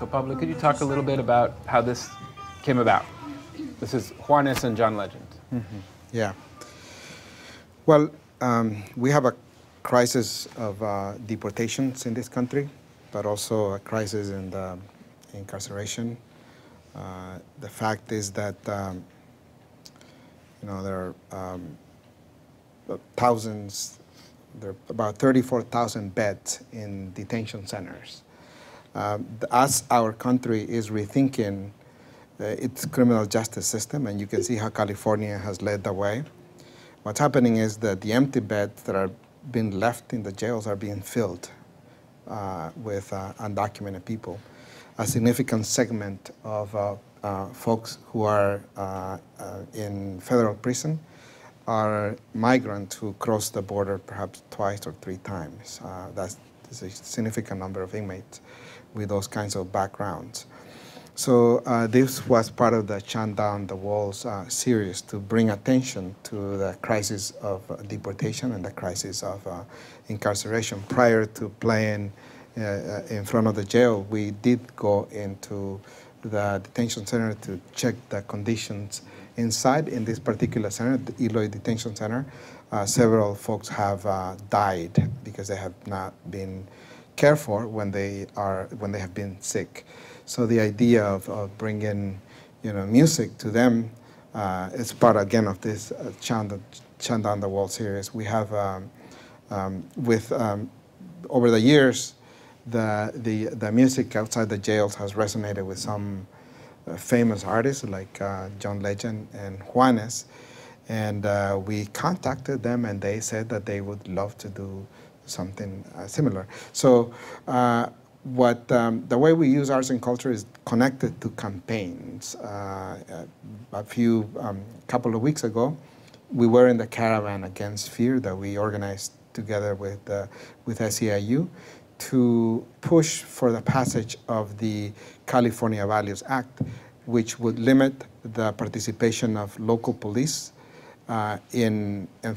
So Pablo, could you talk a little bit about how this came about? This is Juanes and John Legend. Mm-hmm. Yeah. Well, we have a crisis of deportations in this country, but also a crisis in the incarceration. The fact is that there are thousands, there are about 34,000 beds in detention centers. As our country is rethinking its criminal justice system, and you can see how California has led the way, what's happening is that the empty beds that are being left in the jails are being filled with undocumented people. A significant segment of folks who are in federal prison are migrants who cross the border perhaps twice or three times. That's a significant number of inmates with those kinds of backgrounds. So this was part of the Chant Down the Walls series to bring attention to the crisis of deportation and the crisis of incarceration. Prior to playing in front of the jail, we did go into the detention center to check the conditions inside. In this particular center, the Eloy Detention Center, several folks have died because they have not been cared for when they have been sick. So the idea of bringing, music to them is part again of this Chant Down the Wall series. We have over the years, the music outside the jails has resonated with some famous artists like John Legend and Juanes, and we contacted them and they said that they would love to do something similar. So the way we use arts and culture is connected to campaigns. A couple of weeks ago, we were in the Caravan Against Fear that we organized together with SEIU to push for the passage of the California Values Act, which would limit the participation of local police in the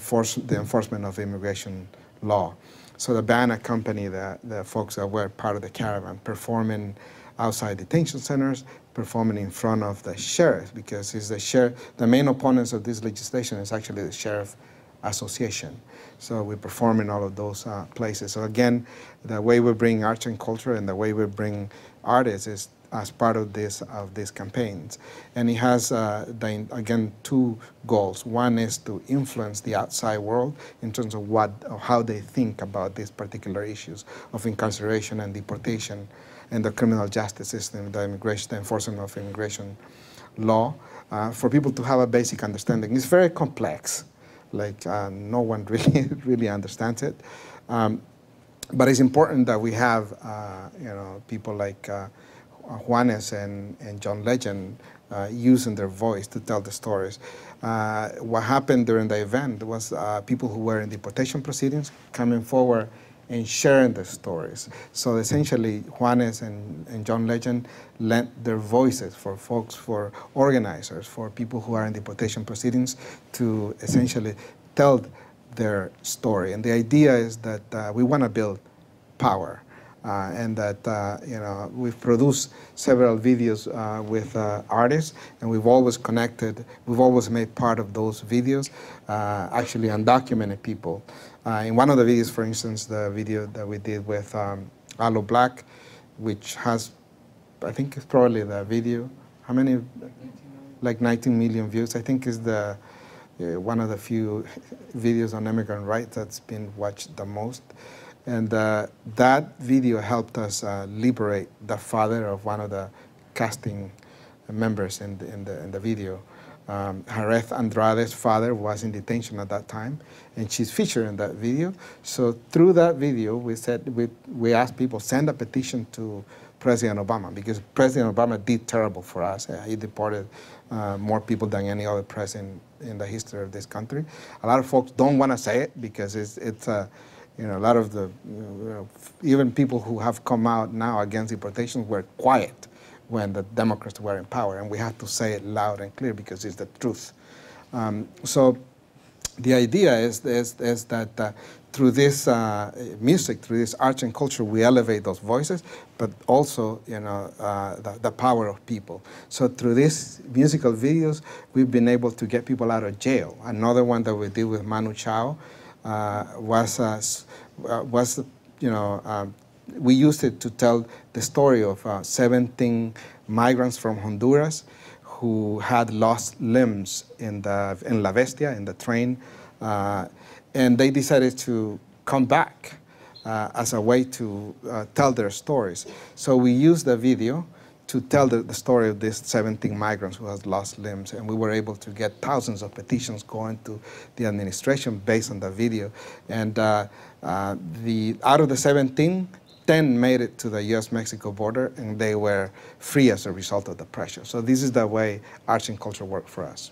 enforcement of immigration law. So the band accompanied the folks that were part of the caravan, performing outside detention centers, performing in front of the sheriff, because the main opponents of this legislation is actually the Sheriff Association. So we perform in all of those places. So again, the way we bring arts and culture and the way we bring artists is as part of these campaigns. And it has, again, two goals. One is to influence the outside world in terms of how they think about these particular issues of incarceration and deportation and the criminal justice system, the enforcement of immigration law, for people to have a basic understanding. It's very complex. Like no one really understands it. But it's important that we have, people like Juanes and John Legend using their voice to tell the stories. What happened during the event was people who were in deportation proceedings coming forward and sharing their stories. So essentially, Juanes and John Legend lent their voices for folks, for organizers, for people who are in deportation proceedings to essentially tell their story. And the idea is that we want to build power. And that we've produced several videos with artists, and we've always made part of those videos actually undocumented people. In one of the videos, for instance, the video that we did with Aloe Black, which has, I think it's probably the video, how many? Like 19 million views. I think is the one of the few videos on immigrant rights that's been watched the most. And that video helped us liberate the father of one of the casting members in the video. Jareth Andrade's father was in detention at that time, and she's featured in that video. So through that video, we asked people, send a petition to President Obama, because President Obama did terrible for us. He deported more people than any other president in the history of this country. A lot of folks don't want to say it because it's a lot of the, even people who have come out now against deportation were quiet when the Democrats were in power, and we have to say it loud and clear because it's the truth. So the idea is that through this music, through this arts and culture, we elevate those voices, but also, you know, the power of people. So through these musical videos, we've been able to get people out of jail. Another one that we did with Manu Chao was, you know, we used it to tell the story of 17 migrants from Honduras who had lost limbs in La Bestia, in the train, and they decided to come back as a way to tell their stories. So we used the video to tell the story of these 17 migrants who had lost limbs, and we were able to get thousands of petitions going to the administration based on the video. And out of the 17, 10 made it to the U.S.-Mexico border, and they were free as a result of the pressure. So this is the way arts and culture work for us.